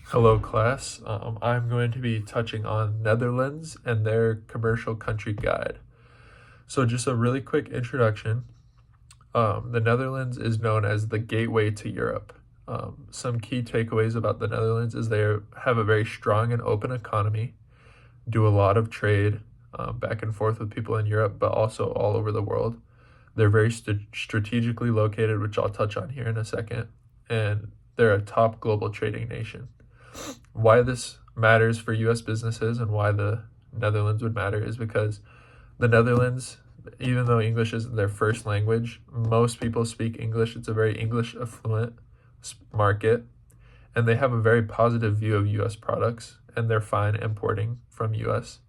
Hello, class. I'm going to be touching on Netherlands and their commercial country guide. So, just a really quick introduction. The Netherlands is known as the gateway to Europe. Some key takeaways about the Netherlands is they have a very strong and open economy, do a lot of trade back and forth with people in Europe, but also all over the world. They're very strategically located, which I'll touch on here in a second, and they're a top global trading nation. Why this matters for US businesses and why the Netherlands would matter is because the Netherlands, even though English isn't their first language, most people speak English. It's a very English affluent market, and they have a very positive view of US products, and they're fine importing from US.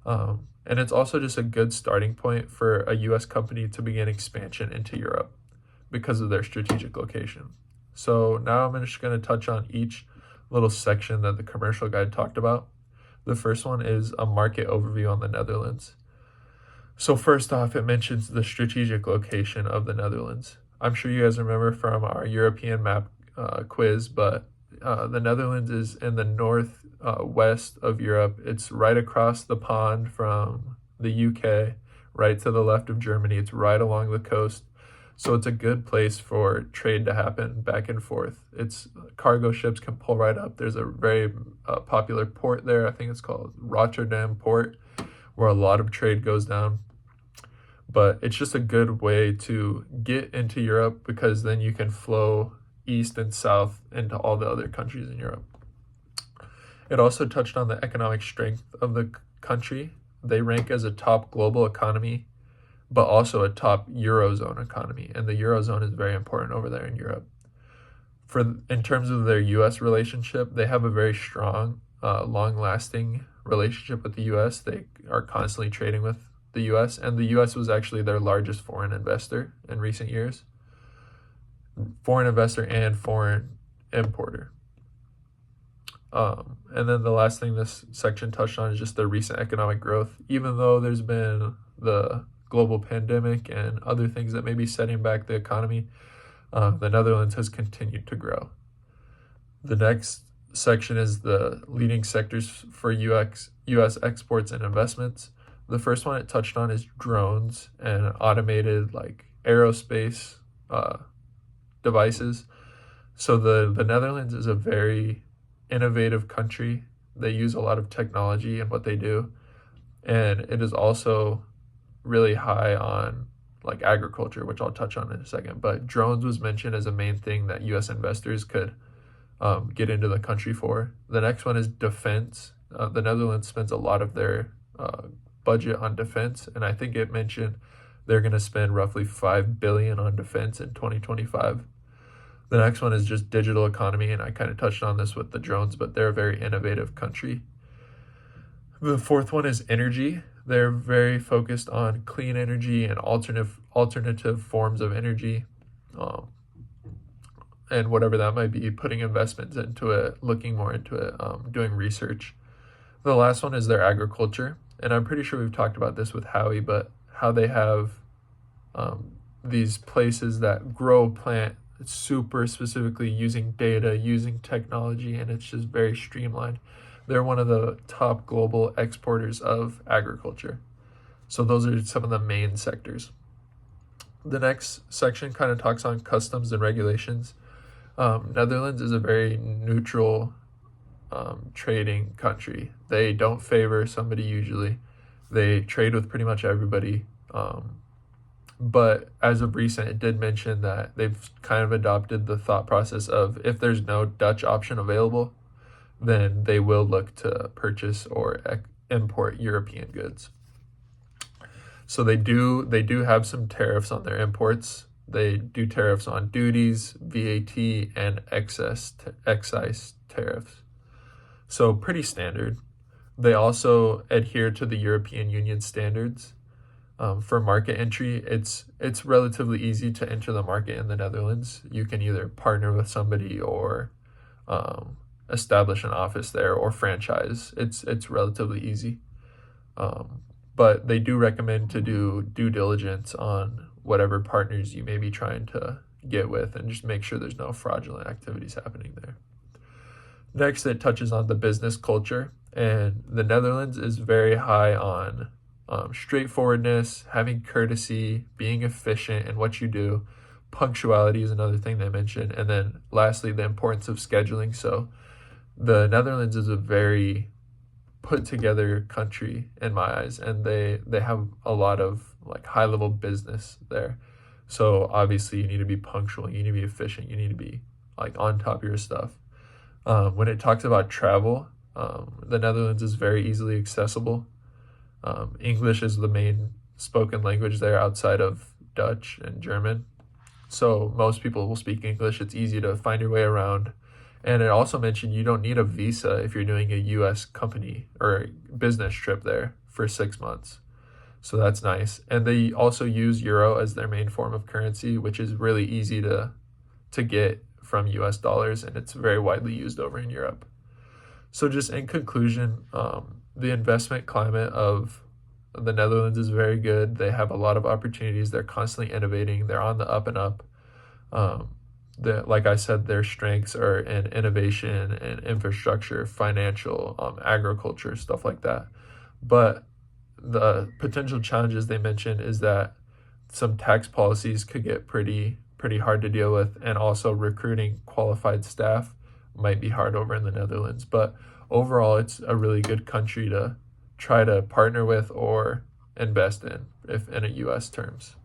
And it's also just a good starting point for a US company to begin expansion into Europe because of their strategic location. So now I'm just going to touch on each little section that the commercial guide talked about. The first one is a market overview on the Netherlands. So first off, it mentions the strategic location of the Netherlands. I'm sure you guys remember from our European map quiz, but the Netherlands is in the north west of Europe. It's right across the pond from the UK, right to the left of Germany. It's right along the coast. So it's a good place for trade to happen back and forth. It's cargo ships can pull right up. There's a very popular port there. I think it's called Rotterdam Port, where a lot of trade goes down. But it's just a good way to get into Europe because then you can flow east and south into all the other countries in Europe. It also touched on the economic strength of the country. They rank as a top global economy, but also a top Eurozone economy. And the Eurozone is very important over there in Europe. In terms of their US relationship, they have a very strong, long-lasting relationship with the US. They are constantly trading with the US, and the US was actually their largest foreign investor in recent years. Foreign investor and foreign importer. And then the last thing this section touched on is just the recent economic growth. Even though there's been the global pandemic and other things that may be setting back the economy, the Netherlands has continued to grow. The next section is the leading sectors for US exports and investments. The first one it touched on is drones and automated like aerospace devices. So the Netherlands is a very innovative country. They use a lot of technology in what they do, and it is also really high on like agriculture, which I'll touch on in a second. But drones was mentioned as a main thing that US investors could get into the country for. The next one is defense. The Netherlands spends a lot of their budget on defense, and I think it mentioned they're going to spend roughly $5 billion on defense in 2025. The next one is just digital economy, and I kind of touched on this with the drones, but they're a very innovative country. The fourth one is energy. They're very focused on clean energy and alternative forms of energy, and whatever that might be, putting investments into it, looking more into it, doing research. The last one is their agriculture, and I'm pretty sure we've talked about this with Howie, but how they have these places that grow plant super specifically using data, using technology, and it's just very streamlined. They're one of the top global exporters of agriculture. So those are some of the main sectors. The next section kind of talks on customs and regulations. Netherlands is a very neutral trading country. They don't favor somebody usually. They trade with pretty much everybody. But as of recent, it did mention that they've kind of adopted the thought process of if there's no Dutch option available, then they will look to purchase or import European goods. So they do have some tariffs on their imports. They do tariffs on duties, VAT, and excise tariffs. So pretty standard. They also adhere to the European Union standards. For market entry, it's relatively easy to enter the market in the Netherlands. You can either partner with somebody or establish an office there or franchise. It's relatively easy. But they do recommend to do due diligence on whatever partners you may be trying to get with and just make sure there's no fraudulent activities happening there. Next, it touches on the business culture, and the Netherlands is very high on straightforwardness, having courtesy, being efficient in what you do. Punctuality is another thing they mention. And then lastly, the importance of scheduling. So the Netherlands is a very put together country in my eyes, and they have a lot of like high level business there. So obviously you need to be punctual, you need to be efficient, you need to be like on top of your stuff. When it talks about travel, the Netherlands is very easily accessible. English is the main spoken language there outside of Dutch and German. So most people will speak English. It's easy to find your way around. And it also mentioned you don't need a visa if you're doing a US company or business trip there for 6 months. So that's nice. And they also use euro as their main form of currency, which is really easy to get from US dollars, and it's very widely used over in Europe. So just in conclusion, the investment climate of the Netherlands is very good. They have a lot of opportunities. They're constantly innovating. They're on the up and up. Like I said, their strengths are in innovation and infrastructure, financial, agriculture, stuff like that. But the potential challenges they mentioned is that some tax policies could get pretty hard to deal with, and also recruiting qualified staff might be hard over in the Netherlands. But overall, it's a really good country to try to partner with or invest in, if in a US terms.